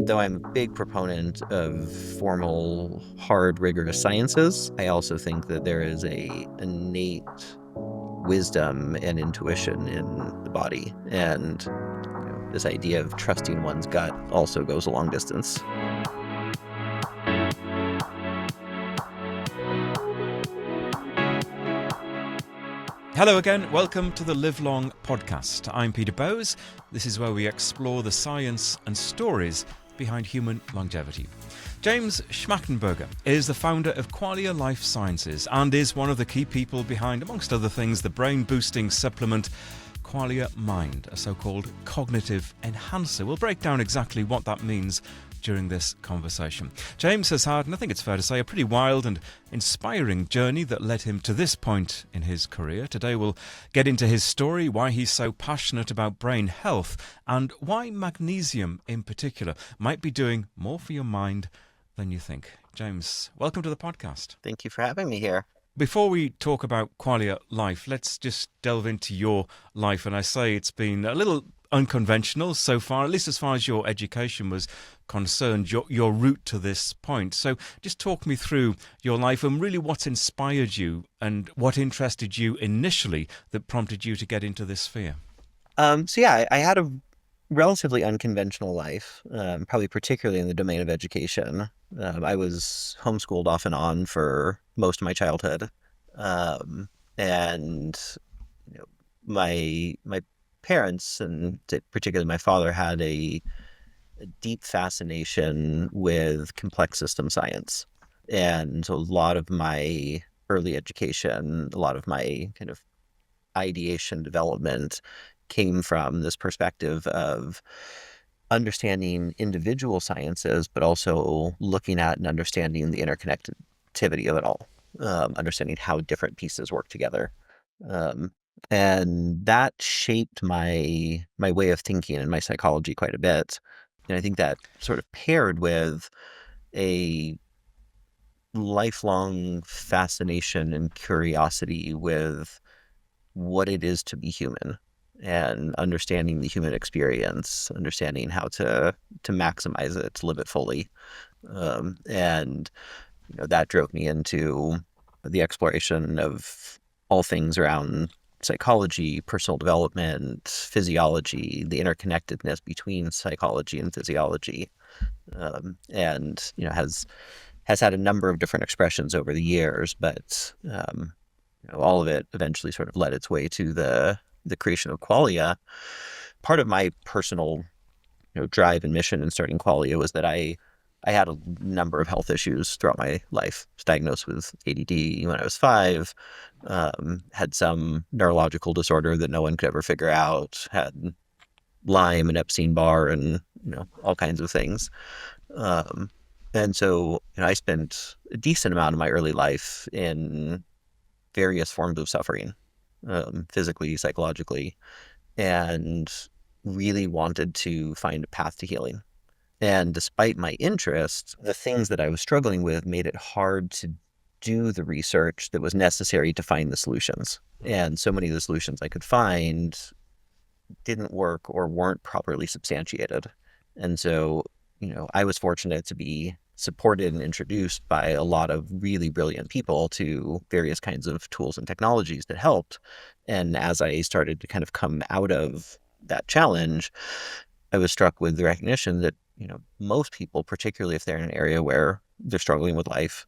Though I'm a big proponent of formal, hard, rigorous sciences, I also think that there is a innate wisdom and intuition in the body. And this idea of trusting one's gut also goes a long distance. Hello again, welcome to the Live Long podcast. I'm Peter Bowes. This is where we explore the science and stories behind human longevity. James Schmachtenberger is the founder of Qualia Life Sciences and is one of the key people behind, amongst other things, the brain-boosting supplement Qualia Mind, a so-called cognitive enhancer. We'll break down exactly what that means during this conversation. James has had, and I think it's fair to say, a pretty wild and inspiring journey that led him to this point in his career. Today we'll get into his story, why he's so passionate about brain health, and why magnesium in particular might be doing more for your mind than you think. James, welcome to the podcast. Thank you for having me here. Before we talk about Qualia Life, let's just delve into your life. And I say it's been a little unconventional so far, at least as far as your education was concerned, your route to this point. So just talk me through your life and really what's inspired you and what interested you initially that prompted you to get into this sphere. I had a relatively unconventional life, probably particularly in the domain of education. I was homeschooled off and on for most of my childhood. And my parents, and particularly my father, had a deep fascination with complex system science. And so a lot of my early education, a lot of my kind of ideation development came from this perspective of understanding individual sciences, but also looking at and understanding the interconnectivity of it all, understanding how different pieces work together. And that shaped my way of thinking and my psychology quite a bit. And I think that sort of paired with a lifelong fascination and curiosity with what it is to be human and understanding the human experience, understanding how to maximize it, to live it fully. And that drove me into the exploration of all things around psychology, personal development, physiology, the interconnectedness between psychology and physiology, and has had a number of different expressions over the years, but all of it eventually sort of led its way to the creation of Qualia. Part of my personal drive and mission in starting Qualia was that I had a number of health issues throughout my life. I was diagnosed with ADD when I was 5, had some neurological disorder that no one could ever figure out, had Lyme and Epstein-Barr and all kinds of things. And so I spent a decent amount of my early life in various forms of suffering, physically, psychologically, and really wanted to find a path to healing. And despite my interest, the things that I was struggling with made it hard to do the research that was necessary to find the solutions. And so many of the solutions I could find didn't work or weren't properly substantiated. And so, I was fortunate to be supported and introduced by a lot of really brilliant people to various kinds of tools and technologies that helped. And as I started to kind of come out of that challenge, I was struck with the recognition that most people, particularly if they're in an area where they're struggling with life,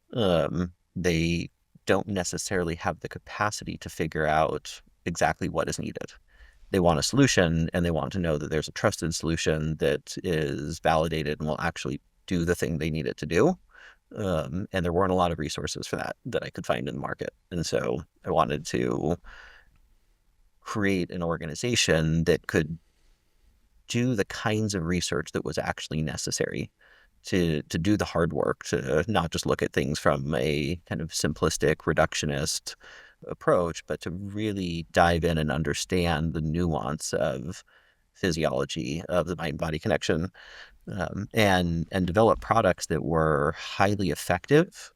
they don't necessarily have the capacity to figure out exactly what is needed. They want a solution, and they want to know that there's a trusted solution that is validated and will actually do the thing they need it to do. And there weren't a lot of resources for that I could find in the market. And so I wanted to create an organization that could do the kinds of research that was actually necessary to do the hard work, to not just look at things from a kind of simplistic reductionist approach, but to really dive in and understand the nuance of physiology, of the mind-body connection, and develop products that were highly effective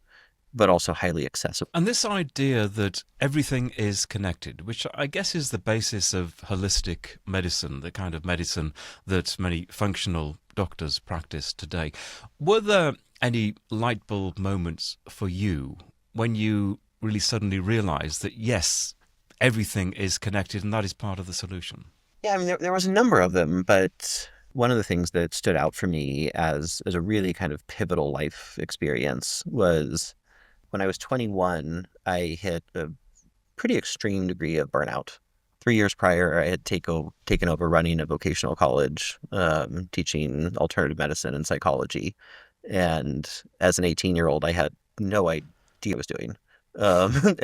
but also highly accessible. And this idea that everything is connected, which I guess is the basis of holistic medicine, the kind of medicine that many functional doctors practice today. Were there any light bulb moments for you when you really suddenly realised that, yes, everything is connected and that is part of the solution? Yeah, I mean, there was a number of them, but one of the things that stood out for me as a really kind of pivotal life experience was when I was 21, I hit a pretty extreme degree of burnout. 3 years prior, I had taken over running a vocational college, teaching alternative medicine and psychology. And as an 18-year-old, I had no idea what I was doing.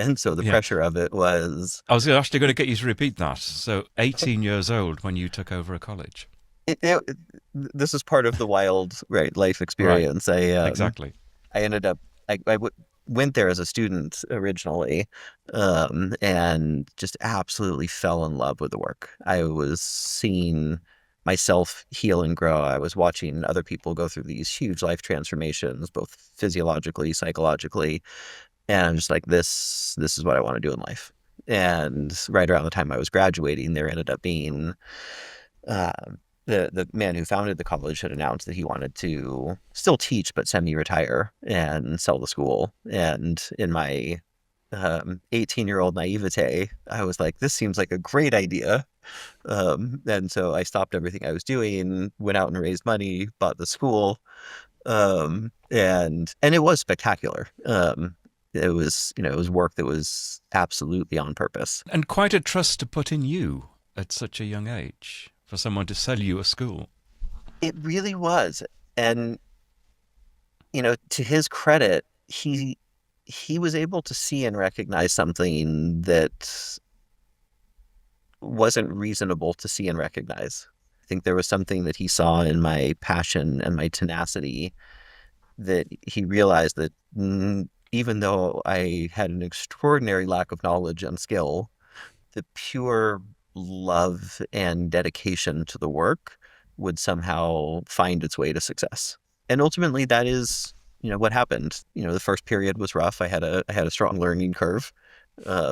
And so the Yeah. pressure of it was I was actually going to get you to repeat that. So, 18 years old when you took over a college. this is part of the wild, right, life Right. experience. Exactly. I ended up went there as a student originally, and just absolutely fell in love with the work. I was seeing myself heal and grow. I was watching other people go through these huge life transformations, both physiologically, psychologically, and I'm just like, this is what I want to do in life. And right around the time I was graduating, there ended up being uh, the man who founded the college had announced that he wanted to still teach but semi-retire and sell the school. And in my 18-year-old naivete, I was like, this seems like a great idea. And so I stopped everything I was doing, went out and raised money, bought the school, and it was spectacular. It was, it was work that was absolutely on purpose. And quite a trust to put in you at such a young age for someone to sell you a school. It really was. And, to his credit, he was able to see and recognize something that wasn't reasonable to see and recognize. I think there was something that he saw in my passion and my tenacity that he realized that even though I had an extraordinary lack of knowledge and skill, the pure love and dedication to the work would somehow find its way to success. And ultimately that is, what happened. The first period was rough. I had a strong learning curve,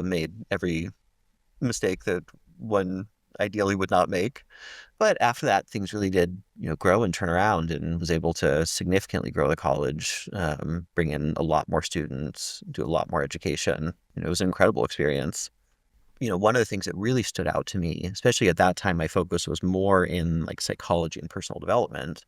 made every mistake that one ideally would not make. But after that, things really did, grow and turn around, and was able to significantly grow the college, bring in a lot more students, do a lot more education. It was an incredible experience. One of the things that really stood out to me, especially at that time, my focus was more in like psychology and personal development.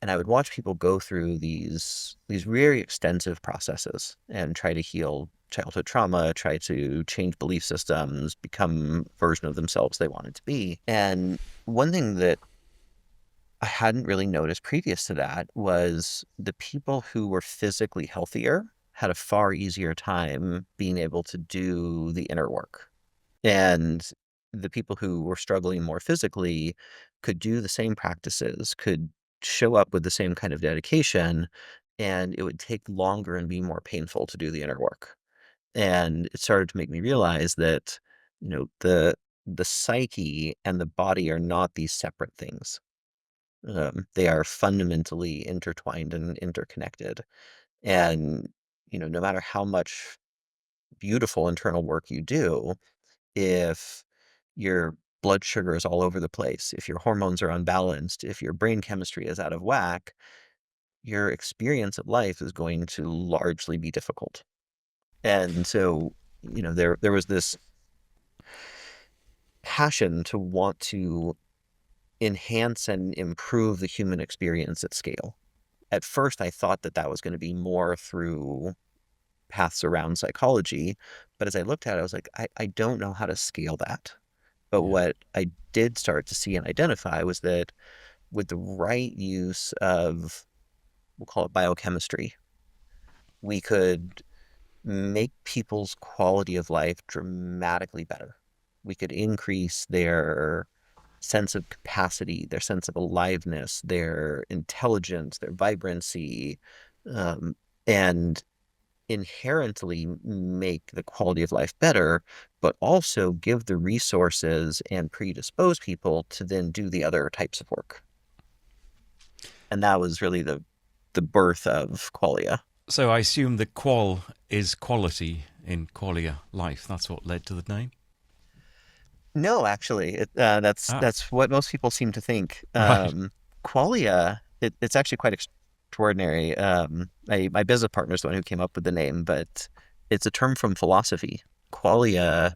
And I would watch people go through these very extensive processes and try to heal childhood trauma, try to change belief systems, become version of themselves they wanted to be. And one thing that I hadn't really noticed previous to that was the people who were physically healthier had a far easier time being able to do the inner work. And the people who were struggling more physically could do the same practices, could show up with the same kind of dedication, and it would take longer and be more painful to do the inner work. And it started to make me realize that, the psyche and the body are not these separate things. They are fundamentally intertwined and interconnected. And, no matter how much beautiful internal work you do, if your blood sugar is all over the place, if your hormones are unbalanced, if your brain chemistry is out of whack, your experience of life is going to largely be difficult. And so, there was this passion to want to enhance and improve the human experience at scale. At first, I thought that that was going to be more through paths around psychology, but as I looked at it, I was like, I don't know how to scale that. But Yeah. what I did start to see and identify was that with the right use of, we'll call it biochemistry, we could make people's quality of life dramatically better. We could increase their sense of capacity, their sense of aliveness, their intelligence, their vibrancy, um, and inherently make the quality of life better, but also give the resources and predispose people to then do the other types of work. And that was really the birth of Qualia. So I assume the qual is quality in Qualia Life. That's what led to the name. No, actually, that's Ah, that's what most people seem to think. right. Qualia it's actually quite extraordinary. My business partner is the one who came up with the name, but it's a term from philosophy. Qualia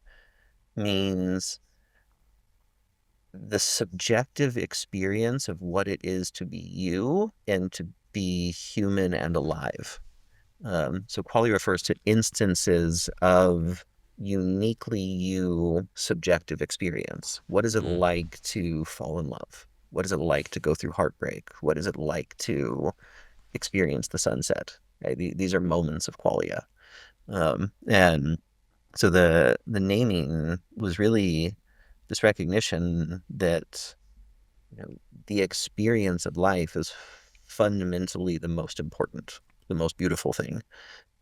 means the subjective experience of what it is to be you and to be human and alive. So qualia refers to instances of uniquely you subjective experience. What is it Mm. like to fall in love? What is it like to go through heartbreak? What is it like to experience the sunset? Right? These are moments of qualia. And so the naming was really this recognition that you know the experience of life is fundamentally the most important, the most beautiful thing.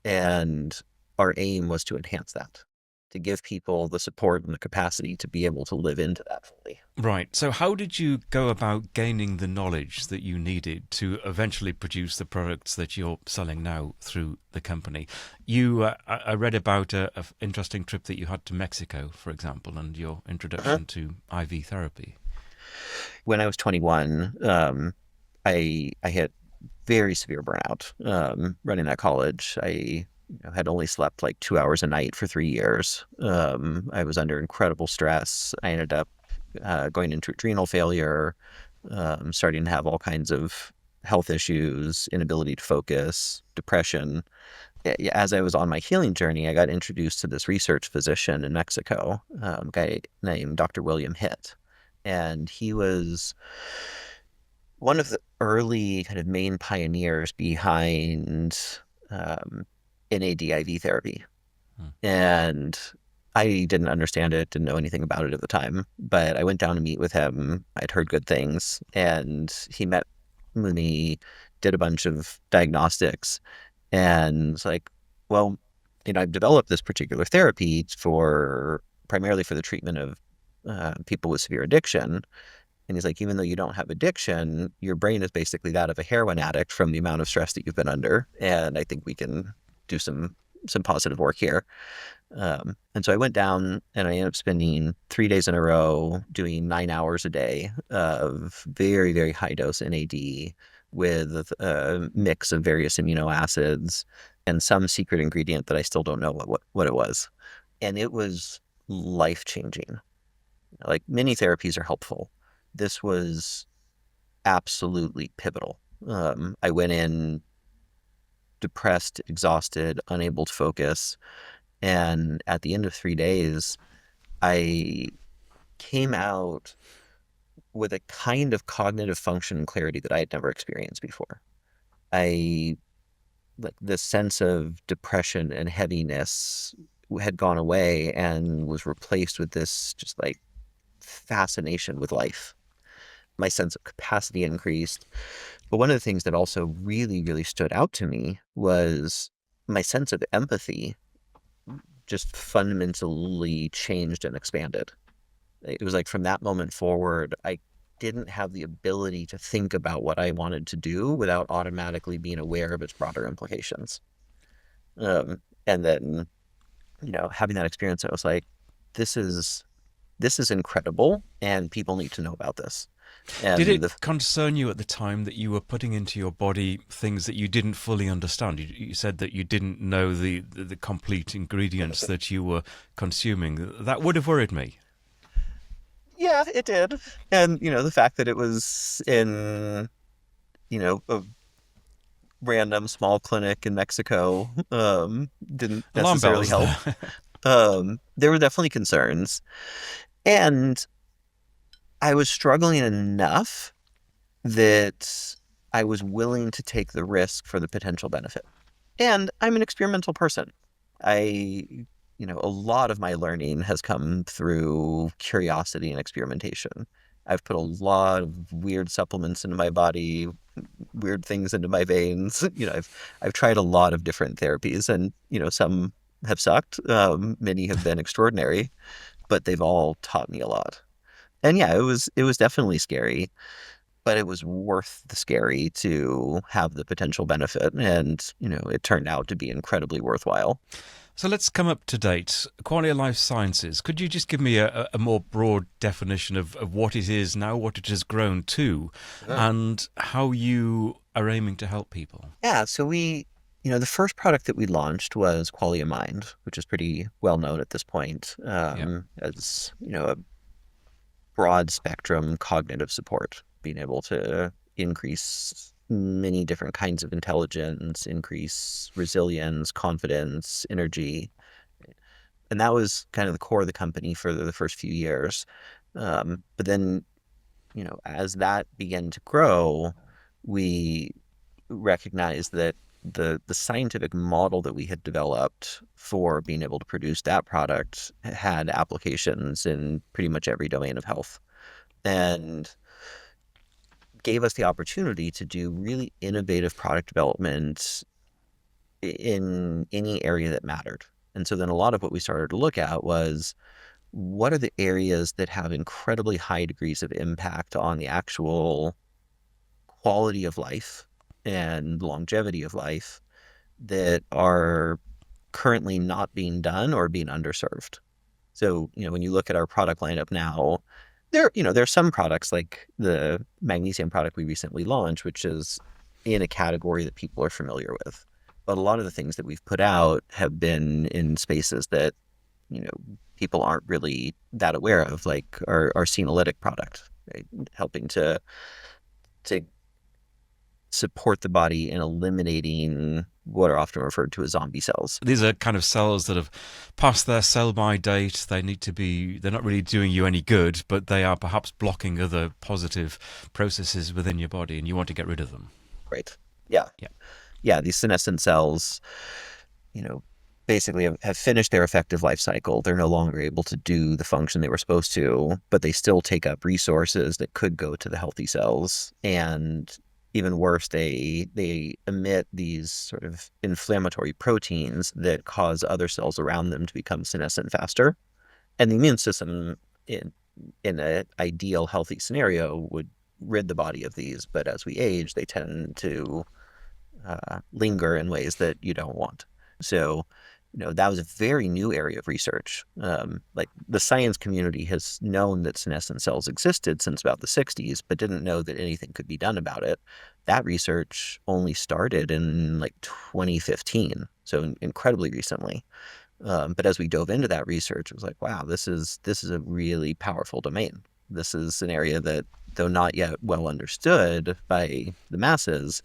And our aim was to enhance that, to give people the support and the capacity to be able to live into that fully. Right. So, how did you go about gaining the knowledge that you needed to eventually produce the products that you're selling now through the company? I read about a interesting trip that you had to Mexico, for example, and your Uh-huh. introduction to IV therapy. When I was 21, I hit very severe burnout running that college. I had only slept like 2 hours a night for 3 years. I was under incredible stress. I ended up going into adrenal failure, starting to have all kinds of health issues, inability to focus, depression. As I was on my healing journey, I got introduced to this research physician in Mexico, a guy named Dr. William Hitt. And he was one of the early kind of main pioneers behind um, NAD IV therapy. Hmm. And I didn't understand it, didn't know anything about it at the time, but I went down to meet with him. I'd heard good things, and he met with me, did a bunch of diagnostics, and was like, well, I've developed this particular therapy for primarily for the treatment of people with severe addiction. And he's like, even though you don't have addiction, your brain is basically that of a heroin addict from the amount of stress that you've been under. And I think we can do some positive work here. And so I went down and I ended up spending 3 days in a row doing 9 hours a day of very, very high dose NAD with a mix of various amino acids and some secret ingredient that I still don't know what it was. And it was life changing. Like many therapies are helpful. This was absolutely pivotal. I went in depressed, exhausted, unable to focus. And at the end of 3 days, I came out with a kind of cognitive function and clarity that I had never experienced before. I like this sense of depression and heaviness had gone away and was replaced with this just like fascination with life. My sense of capacity increased. But one of the things that also really, really stood out to me was my sense of empathy just fundamentally changed and expanded. It was like from that moment forward, I didn't have the ability to think about what I wanted to do without automatically being aware of its broader implications. And then, having that experience, I was like, this is this is incredible, and people need to know about this. Did And it concern you at the time that you were putting into your body things that you didn't fully understand? You said that you didn't know the complete ingredients that you were consuming. That would have worried me. yeah, it did. And the fact that it was in a random small clinic in Mexico didn't Alarm necessarily bells help. there. There were definitely concerns, and I was struggling enough that I was willing to take the risk for the potential benefit. And I'm an experimental person. A lot of my learning has come through curiosity and experimentation. I've put a lot of weird supplements into my body, weird things into my veins. I've tried a lot of different therapies, and some have sucked. Many have been extraordinary, but they've all taught me a lot. And yeah, it was definitely scary, but it was worth the scary to have the potential benefit, and it turned out to be incredibly worthwhile. So let's come up to date. Qualia Life Sciences. Could you just give me a more broad definition of what it is now, what it has grown to, Yeah. and how you are aiming to help people? Yeah, so the first product that we launched was Qualia Mind, which is pretty well known at this point, Yeah. as, a broad spectrum cognitive support, being able to increase many different kinds of intelligence, increase resilience, confidence, energy. And that was kind of the core of the company for the first few years. But then, as that began to grow, we recognized that the scientific model that we had developed for being able to produce that product had applications in pretty much every domain of health, and gave us the opportunity to do really innovative product development in any area that mattered. And so then a lot of what we started to look at was, what are the areas that have incredibly high degrees of impact on the actual quality of life and longevity of life that are currently not being done or being underserved. So, when you look at our product lineup now, there's some products like the magnesium product we recently launched, which is in a category that people are familiar with. But a lot of the things that we've put out have been in spaces that, you know, people aren't really that aware of, like our senolytic product, right? Helping to support the body in eliminating what are often referred to as zombie cells. These are kind of cells that have passed their sell by date. They're not really doing you any good, but they are perhaps blocking other positive processes within your body, and you want to get rid of them. Right. Yeah. Yeah. Yeah. These senescent cells, you know, basically have finished their effective life cycle. They're no longer able to do the function they were supposed to, but they still take up resources that could go to the healthy cells. And even worse, they emit these sort of inflammatory proteins that cause other cells around them to become senescent faster. And the immune system in an ideal healthy scenario would rid the body of these, but as we age, they tend to linger in ways that you don't want. So, that was a very new area of research. Like the science community has known that senescent cells existed since about the 60s, but didn't know that anything could be done about it. That research only started in like 2015, so incredibly recently. But as we dove into that research, it was like, wow, this is a really powerful domain. This is an area that, though not yet well understood by the masses,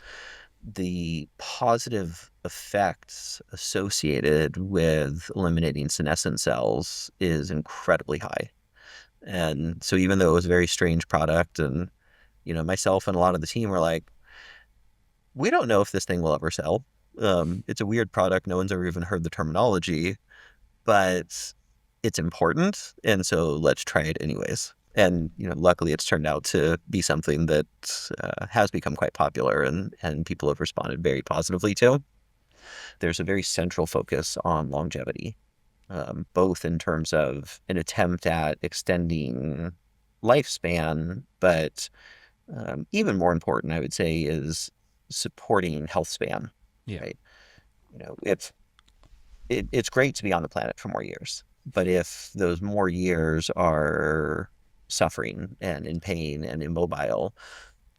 the positive effects associated with eliminating senescent cells is incredibly high. And so even though it was a very strange product, and myself and a lot of the team were like, we don't know if this thing will ever sell. It's a weird product. No one's ever even heard the terminology, but it's important. And so let's try it anyways. And, luckily it's turned out to be something that has become quite popular, and people have responded very positively to. There's a very central focus on longevity, both in terms of an attempt at extending lifespan, but even more important, I would say, is supporting health span, Yeah. right? If it's great to be on the planet for more years, but if those more years are suffering and in pain and immobile,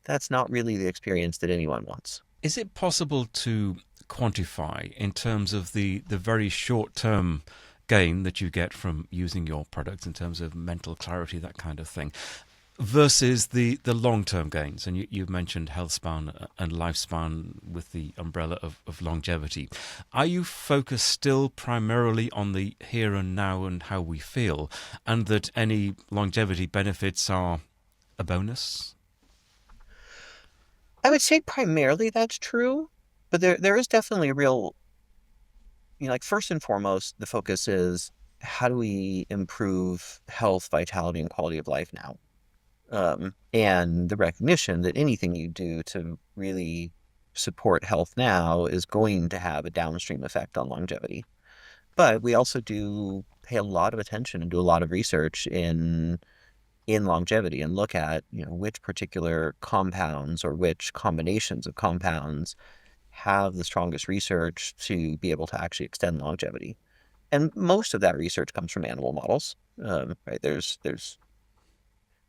that's not really the experience that anyone wants. Is it possible to quantify in terms of the very short term gain that you get from using your products in terms of mental clarity, that kind of thing, versus the long term gains? And you've mentioned health span and lifespan with the umbrella of longevity. Are you focused still primarily on the here and now and how we feel, and that any longevity benefits are a bonus? I would say primarily that's true, but there is definitely a real, like first and foremost, the focus is, how do we improve health, vitality, and quality of life now? And the recognition that anything you do to really support health now is going to have a downstream effect on longevity. But we also do pay a lot of attention and do a lot of research in longevity, and look at, which particular compounds or which combinations of compounds have the strongest research to be able to actually extend longevity. And most of that research comes from animal models, right? There's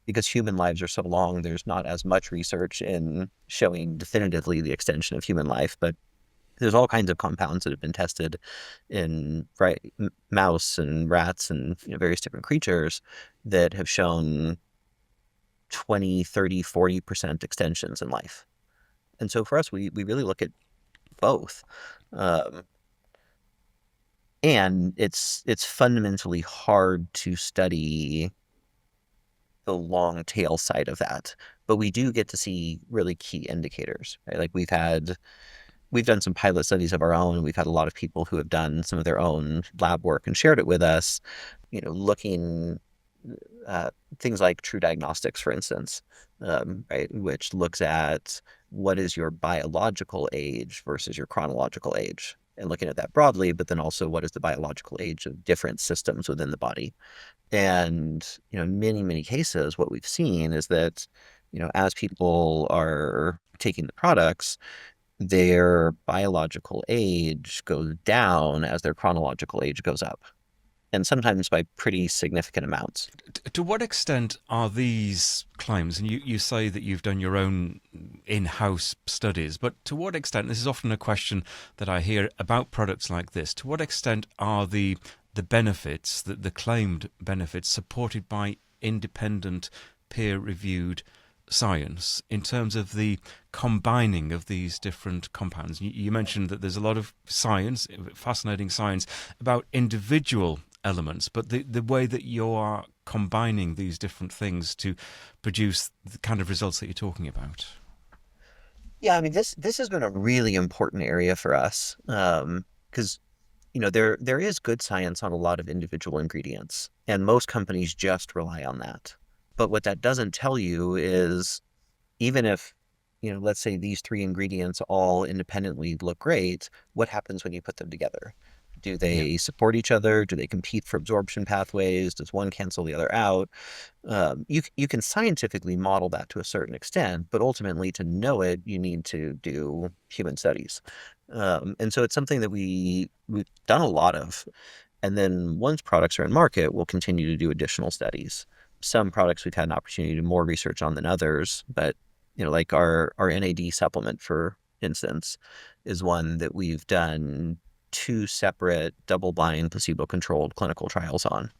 because human lives are so long, there's not as much research in showing definitively the extension of human life, but there's all kinds of compounds that have been tested in mouse and rats and various different creatures that have shown 20, 30, 40% extensions in life. And so for us, we really look at both. Um, and it's fundamentally hard to study the long tail side of that. But we do get to see really key indicators, right? Like we've done some pilot studies of our own. We've had a lot of people who have done some of their own lab work and shared it with us, looking things like true diagnostics, for instance, right, which looks at what is your biological age versus your chronological age, and looking at that broadly, but then also what is the biological age of different systems within the body. And, in many, many cases, what we've seen is that, as people are taking the products, their biological age goes down as their chronological age goes up, and sometimes by pretty significant amounts. To what extent are these claims, and you say that you've done your own in-house studies, but to what extent, this is often a question that I hear about products like this, to what extent are the benefits, the claimed benefits, supported by independent, peer-reviewed science in terms of the combining of these different compounds? You mentioned that there's a lot of science, fascinating science, about individual elements, but the way that you are combining these different things to produce the kind of results that you're talking about. Yeah, I mean, this has been a really important area for us, because there is good science on a lot of individual ingredients, and most companies just rely on that. But what that doesn't tell you is, even if, let's say these three ingredients all independently look great, what happens when you put them together? Do Yeah. they support each other? Do they compete for absorption pathways? Does one cancel the other out? You can scientifically model that to a certain extent, but ultimately to know it, you need to do human studies. And so it's something that we've done a lot of. And then once products are in market, we'll continue to do additional studies. Some products we've had an opportunity to do more research on than others, but like our NAD supplement, for instance, is one that we've done two separate double-blind placebo-controlled clinical trials on,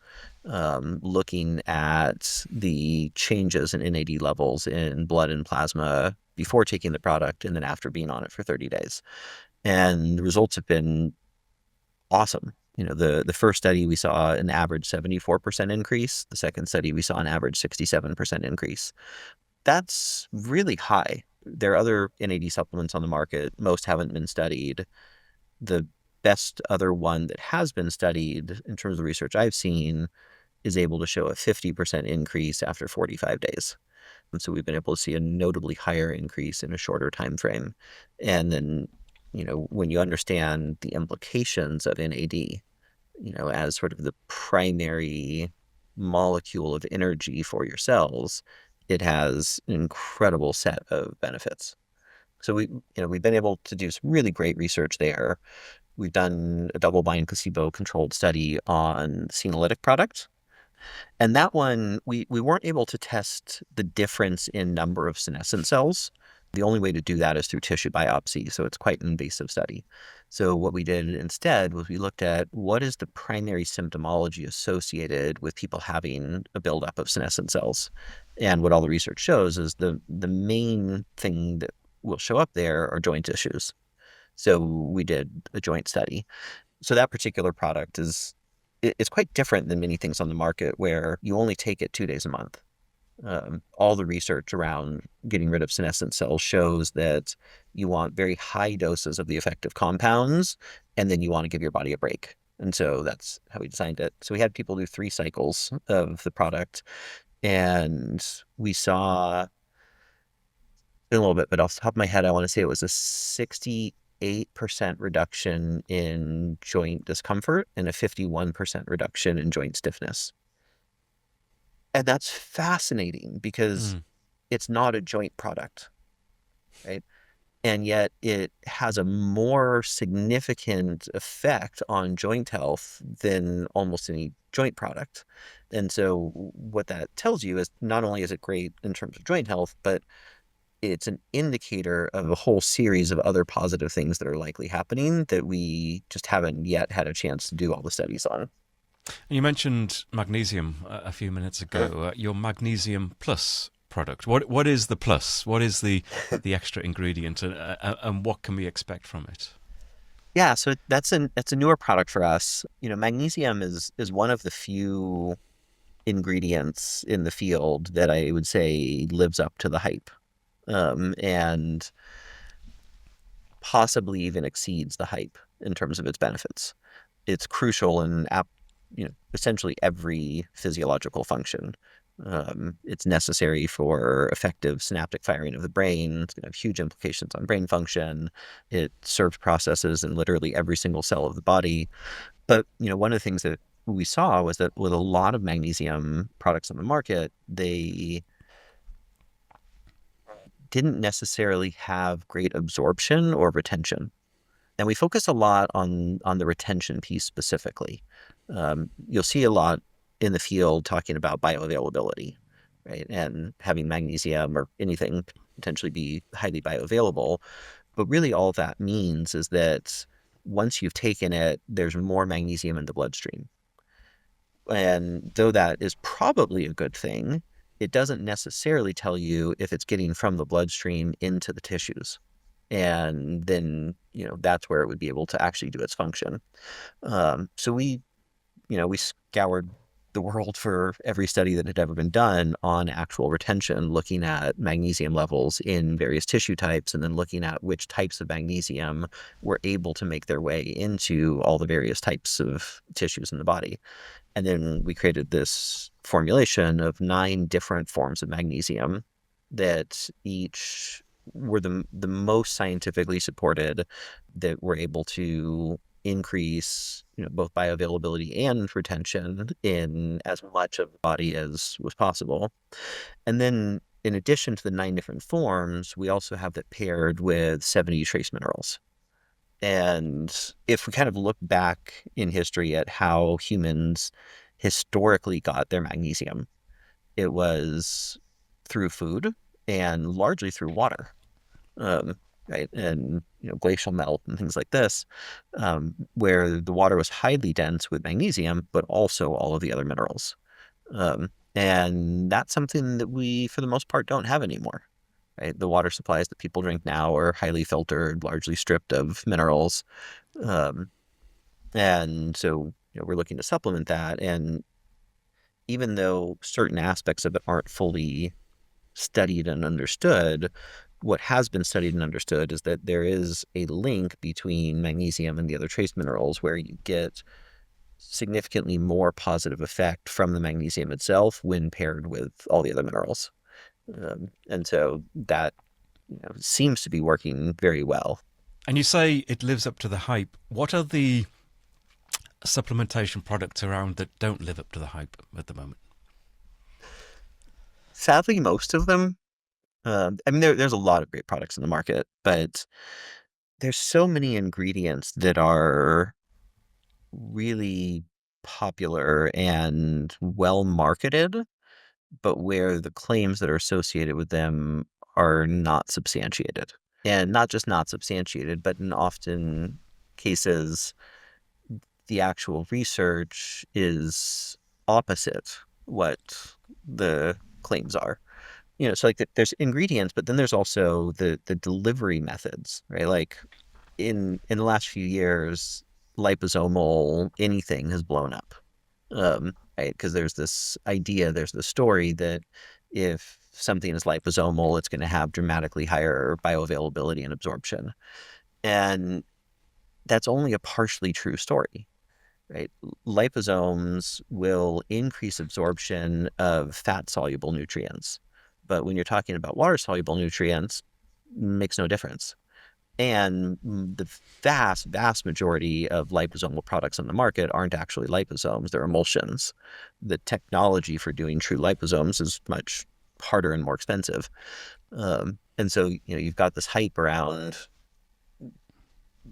looking at the changes in NAD levels in blood and plasma before taking the product and then after being on it for 30 days. And the results have been awesome. The first study we saw an average 74% increase. The second study we saw an average 67% increase. That's really high. There are other NAD supplements on the market. Most haven't been studied. The best other one that has been studied in terms of research I've seen is able to show a 50% increase after 45 days. And so we've been able to see a notably higher increase in a shorter time frame. And then, when you understand the implications of NAD, as sort of the primary molecule of energy for your cells, it has an incredible set of benefits. So we've been able to do some really great research there. We've done a double-blind placebo-controlled study on senolytic products. And that one, we weren't able to test the difference in number of senescent cells. The only way to do that is through tissue biopsy, so it's quite an invasive study. So what we did instead was we looked at what is the primary symptomology associated with people having a buildup of senescent cells. And what all the research shows is the main thing that will show up there are joint issues. So we did a joint study. So that particular product it's quite different than many things on the market where you only take it 2 days a month. All the research around getting rid of senescent cells shows that you want very high doses of the effective compounds, and then you want to give your body a break. And so that's how we designed it. So we had people do 3 cycles of the product, and we saw a little bit, but off the top of my head, I want to say it was a 68% reduction in joint discomfort and a 51% reduction in joint stiffness. And that's fascinating because Mm. it's not a joint product, right? and yet it has a more significant effect on joint health than almost any joint product. And so what that tells you is not only is it great in terms of joint health, but it's an indicator of a whole series of other positive things that are likely happening that we just haven't yet had a chance to do all the studies on. And you mentioned magnesium a few minutes ago. Your Magnesium Plus product. What is the plus? What is the extra ingredient, and what can we expect from it? Yeah, so that's a newer product for us. You know, magnesium is one of the few ingredients in the field that I would say lives up to the hype, and possibly even exceeds the hype in terms of its benefits. It's crucial in essentially every physiological function. It's necessary for effective synaptic firing of the brain. It's going to have huge implications on brain function. It serves processes in literally every single cell of the body. But one of the things that we saw was that with a lot of magnesium products on the market, they didn't necessarily have great absorption or retention. And we focus a lot on the retention piece specifically. You'll see a lot in the field talking about bioavailability, right? And having magnesium or anything potentially be highly bioavailable. But really all that means is that once you've taken it, there's more magnesium in the bloodstream. And though that is probably a good thing, it doesn't necessarily tell you if it's getting from the bloodstream into the tissues. And then, that's where it would be able to actually do its function. So we scoured the world for every study that had ever been done on actual retention, looking at magnesium levels in various tissue types, and then looking at which types of magnesium were able to make their way into all the various types of tissues in the body. And then we created this formulation of 9 different forms of magnesium that each were the most scientifically supported, that were able to increase both bioavailability and retention in as much of the body as was possible. And then in addition to the 9 different forms, we also have that paired with 70 trace minerals. And if we kind of look back in history at how humans historically got their magnesium, it was through food and largely through water, um, right? And glacial melt and things like this, where the water was highly dense with magnesium, but also all of the other minerals. And that's something that we, for the most part, don't have anymore. Right? The water supplies that people drink now are highly filtered, largely stripped of minerals. Um, and so, we're looking to supplement that. And even though certain aspects of it aren't fully studied and understood, what has been studied and understood is that there is a link between magnesium and the other trace minerals where you get significantly more positive effect from the magnesium itself when paired with all the other minerals. And so that seems to be working very well. And you say it lives up to the hype. What are the supplementation products around that don't live up to the hype at the moment? Sadly, most of them. I mean, there's a lot of great products in the market, but there's so many ingredients that are really popular and well marketed, but where the claims that are associated with them are not substantiated. And not just not substantiated, but in often cases, the actual research is opposite what the claims are. So like there's ingredients, but then there's also the delivery methods, right? Like in the last few years, liposomal anything has blown up, right? Because there's this idea, there's the story that if something is liposomal, it's going to have dramatically higher bioavailability and absorption, and that's only a partially true story, right? Liposomes will increase absorption of fat-soluble nutrients, but when you're talking about water-soluble nutrients, makes no difference. And the vast, vast majority of liposomal products on the market aren't actually liposomes, they're emulsions. The technology for doing true liposomes is much harder and more expensive. And so, you've got this hype around,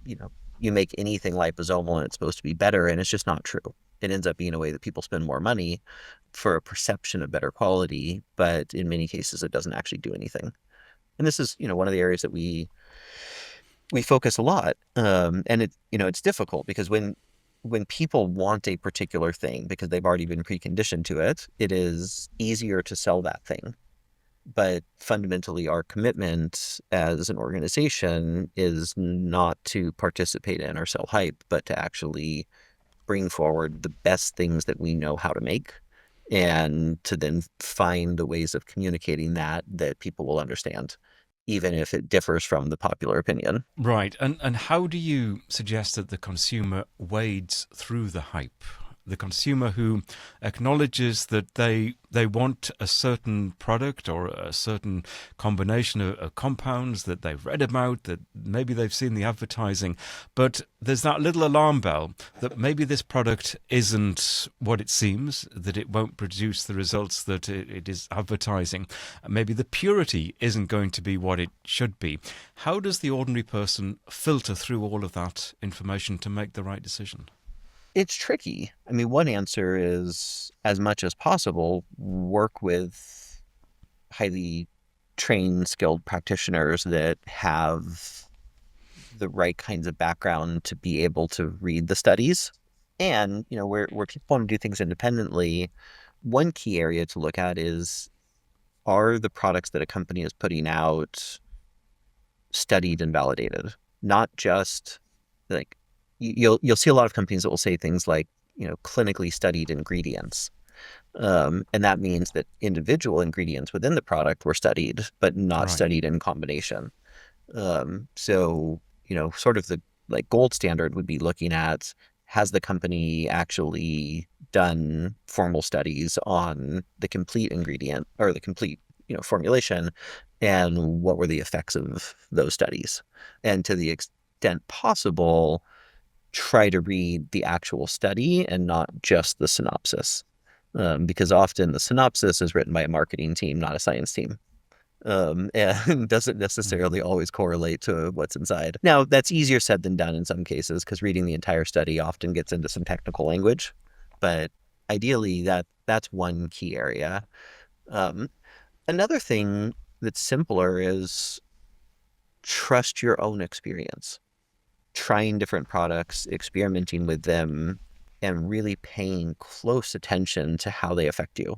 you know, you make anything liposomal and it's supposed to be better, and it's just not true. It ends up being a way that people spend more money for a perception of better quality, but in many cases, it doesn't actually do anything. And this is, one of the areas that we focus a lot. And it's difficult because when people want a particular thing because they've already been preconditioned to it, it is easier to sell that thing. But fundamentally, our commitment as an organization is not to participate in or sell hype, but to actually bring forward the best things that we know how to make, and to then find the ways of communicating that people will understand, even if it differs from the popular opinion. Right. And how do you suggest that the consumer wades through the hype? The consumer who acknowledges that they want a certain product or a certain combination of compounds that they've read about, that maybe they've seen the advertising, but there's that little alarm bell that maybe this product isn't what it seems, that it won't produce the results that it is advertising. Maybe the purity isn't going to be what it should be. How does the ordinary person filter through all of that information to make the right decision? It's tricky. I mean, one answer is, as much as possible, work with highly trained, skilled practitioners that have the right kinds of background to be able to read the studies. And, where people want to do things independently, one key area to look at is, are the products that a company is putting out studied and validated? Not just like, you'll see a lot of companies that will say things like, clinically studied ingredients. And that means that individual ingredients within the product were studied, but not Right. studied in combination. So, sort of the like gold standard would be looking at, has the company actually done formal studies on the complete ingredient or the complete, formulation, and what were the effects of those studies? And to the extent possible, try to read the actual study and not just the synopsis. Because often the synopsis is written by a marketing team, not a science team, and doesn't Mm. necessarily always correlate to what's inside. Now, that's easier said than done in some cases because reading the entire study often gets into some technical language. But ideally, that's one key area. Um, Another thing that's simpler is trust your own experience, trying different products, experimenting with them, and really paying close attention to how they affect you.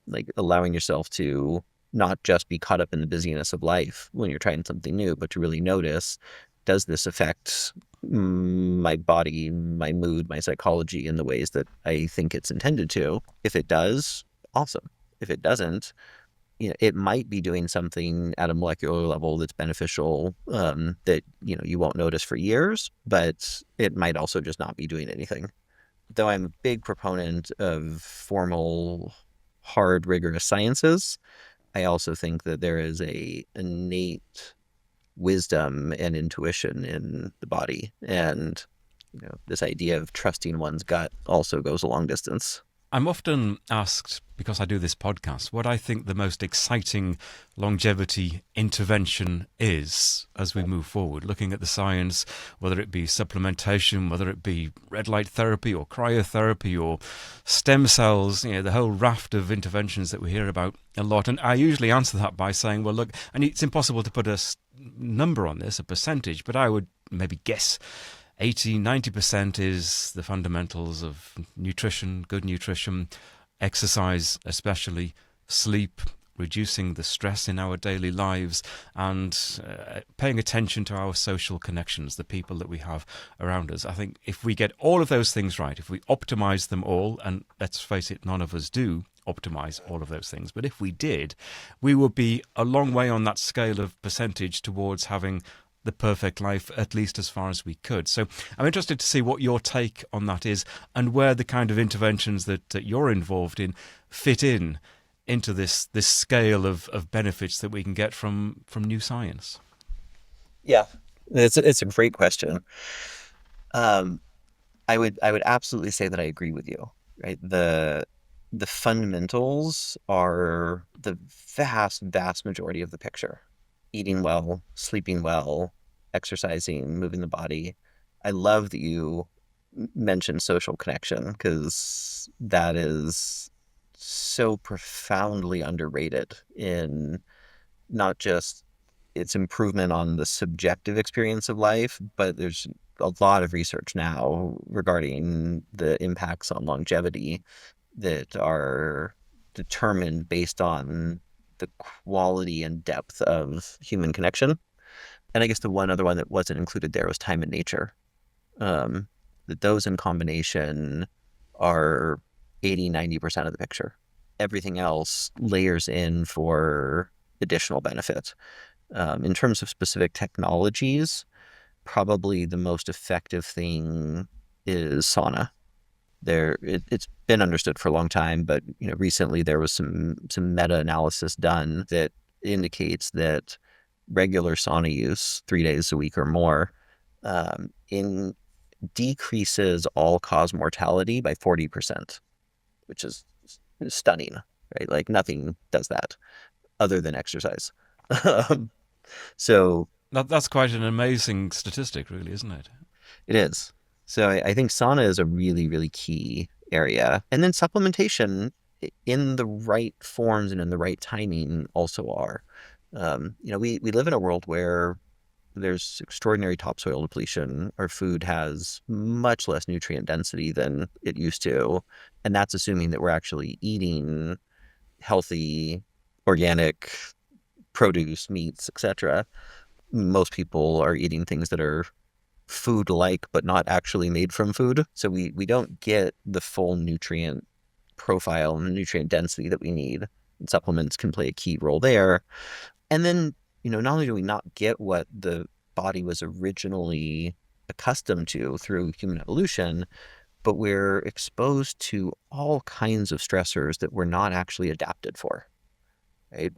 Like allowing yourself to not just be caught up in the busyness of life when you're trying something new, but to really notice, does this affect my body, my mood, my psychology in the ways that I think it's intended to? If it does, awesome. If it doesn't, it might be doing something at a molecular level that's beneficial, that, you won't notice for years, but it might also just not be doing anything. Though I'm a big proponent of formal, hard, rigorous sciences, I also think that there is a innate wisdom and intuition in the body. And, this idea of trusting one's gut also goes a long distance. I'm often asked, because I do this podcast, what I think the most exciting longevity intervention is as we move forward, looking at the science, whether it be supplementation, whether it be red light therapy or cryotherapy or stem cells, the whole raft of interventions that we hear about a lot. And I usually answer that by saying, well, look, and it's impossible to put a number on this, a percentage, but I would maybe guess 80-90% is the fundamentals of nutrition, good nutrition, exercise, especially sleep, reducing the stress in our daily lives, and paying attention to our social connections, the people that we have around us. I think if we get all of those things right, if we optimize them all, and let's face it, none of us do optimize all of those things, but if we did, we would be a long way on that scale of percentage towards having the perfect life, at least as far as we could. So I'm interested to see what your take on that is, and where the kind of interventions that you're involved in fit into this scale of benefits that we can get from new science. Yeah, it's a great question. Um, I would absolutely say that I agree with you, right? The the fundamentals are the vast majority of the picture. Eating well, sleeping well, exercising, moving the body. I love that you mentioned social connection because that is so profoundly underrated in not just its improvement on the subjective experience of life, but there's a lot of research now regarding the impacts on longevity that are determined based on the quality and depth of human connection. And I guess the one other one that wasn't included there was time and nature. Um, that those in combination are 80-90% of the picture. Everything else layers in for additional benefit. In terms of specific technologies, probably the most effective thing is sauna. It's been understood for a long time, but recently there was some meta-analysis done that indicates that regular sauna use 3 days a week or more in decreases all-cause mortality by 40%, which is stunning, right? Like nothing does that other than exercise. Um, so That's quite an amazing statistic, really, isn't it? it is. So I think sauna is a really key area. And then supplementation in the right forms and in the right timing also are. We live in a world where there's extraordinary topsoil depletion. Our food has much less nutrient density than it used to. And that's assuming that we're actually eating healthy, organic produce, meats, etc. Most people are eating things that are food-like, but not actually made from food. So we don't get the full nutrient profile and the nutrient density that we need. And supplements can play a key role there. And then, not only do we not get what the body was originally accustomed to through human evolution, but we're exposed to all kinds of stressors that we're not actually adapted for, right?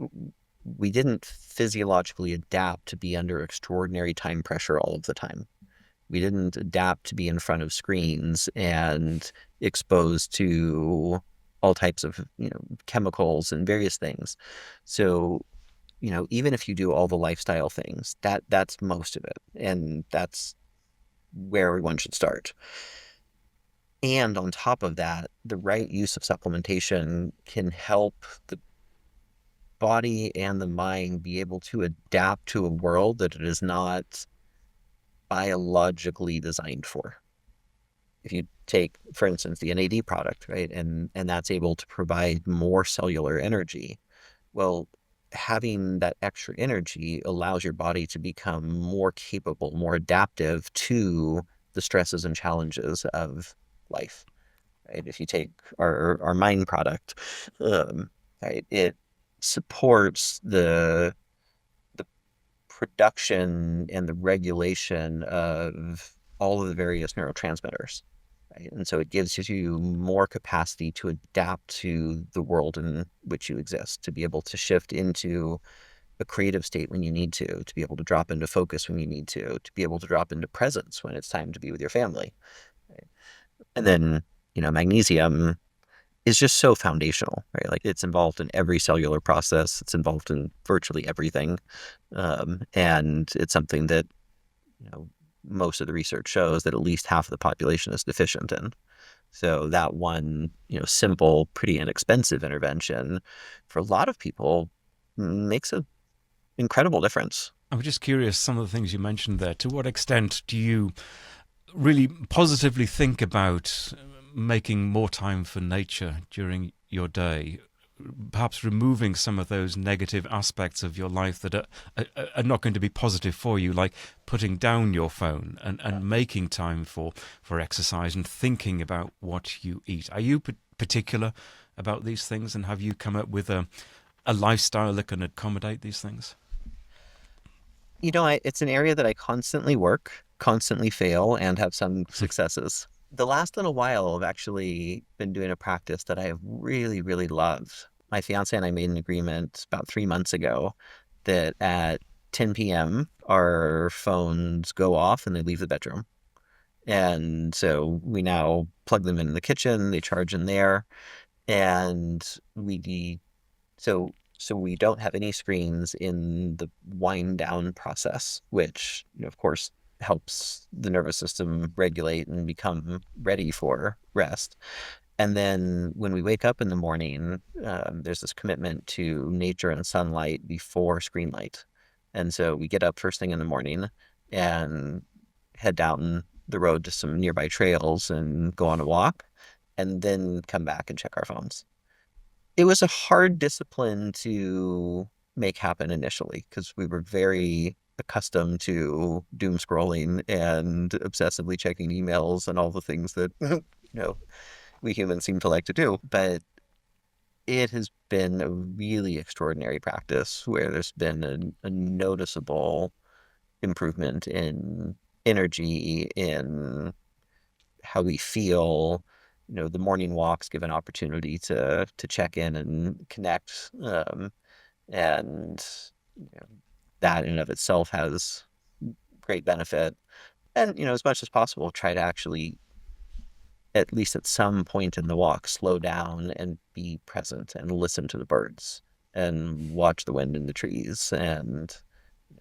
We didn't physiologically adapt to be under extraordinary time pressure all of the time. We didn't adapt to be in front of screens and exposed to all types of, chemicals and various things. So, even if you do all the lifestyle things, that's most of it. And that's where everyone should start. And on top of that, the right use of supplementation can help the body and the mind be able to adapt to a world that it is not biologically designed for. If you take, for instance, the NAD product, right, and that's able to provide more cellular energy, well, having that extra energy allows your body to become more capable, more adaptive to the stresses and challenges of life. Right? If you take our mind product, right, it supports the production and the regulation of all of the various neurotransmitters. Right? And so it gives you more capacity to adapt to the world in which you exist, to be able to shift into a creative state when you need to be able to drop into focus when you need to be able to drop into presence when it's time to be with your family. Right? And then, magnesium is just so foundational, right? Like it's involved in every cellular process. It's involved in virtually everything. And it's something that, you know, most of the research shows that at least half of the population is deficient in. So that one, simple, pretty inexpensive intervention for a lot of people makes an incredible difference. I'm just curious, some of the things you mentioned there, to what extent do you really positively think about making more time for nature during your day? Perhaps removing some of those negative aspects of your life that are not going to be positive for you, like putting down your phone and making time for exercise and thinking about what you eat. Are you particular about these things, and have you come up with a lifestyle that can accommodate these things? It's an area that I constantly work, constantly fail, and have some successes. The last little while, I've actually been doing a practice that I have really loved. My fiance and I made an agreement about 3 months ago that at 10 p.m., our phones go off and they leave the bedroom. And so we now plug them in the kitchen, they charge in there. And so we don't have any screens in the wind down process, which, of course, helps the nervous system regulate and become ready for rest. And then when we wake up in the morning, there's this commitment to nature and sunlight before screen light. And so we get up first thing in the morning and head down the road to some nearby trails and go on a walk, and then come back and check our phones. It was a hard discipline to make happen initially because we were very accustomed to doom scrolling and obsessively checking emails and all the things that we humans seem to like to do. But it has been a really extraordinary practice where there's been a noticeable improvement in energy, in how we feel. The morning walks give an opportunity to check in and connect, and that in and of itself has great benefit. And as much as possible, try to actually, at least at some point in the walk, slow down and be present and listen to the birds and watch the wind in the trees, and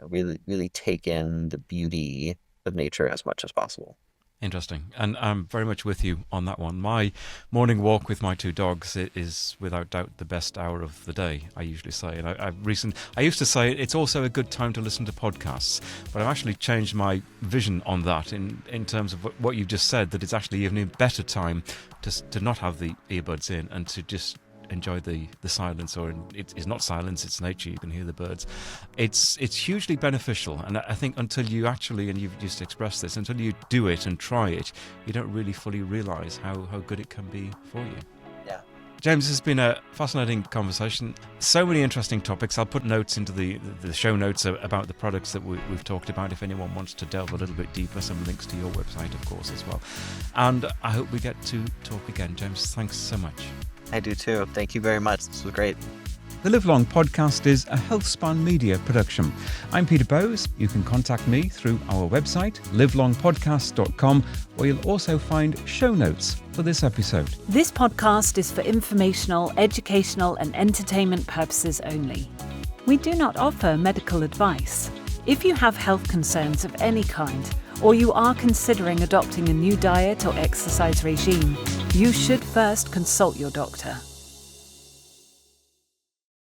really, really take in the beauty of nature as much as possible. Interesting. And I'm very much with you on that one. My morning walk with my two dogs is without doubt the best hour of the day, I usually say. And I used to say it's also a good time to listen to podcasts, but I've actually changed my vision on that in terms of what you've just said, that it's actually even a better time to not have the earbuds in and to just enjoy the silence, or it's not silence, it's nature, you can hear the birds. It's hugely beneficial, and I think until you actually, and you've just expressed this, until you do it and try it, you don't really fully realise how good it can be for you. Yeah. James, this has been a fascinating conversation. So many interesting topics. I'll put notes into the show notes about the products that we've talked about if anyone wants to delve a little bit deeper. Some links to your website, of course, as well. And I hope we get to talk again. James, thanks so much. I do too. Thank you very much. This was great. The Live Long podcast is a healthspan media production. I'm Peter Bowes. You can contact me through our website, livelongpodcast.com, where you'll also find show notes for this episode. This podcast is for informational, educational and entertainment purposes only. We do not offer medical advice. If you have health concerns of any kind, or you are considering adopting a new diet or exercise regime, you should first consult your doctor.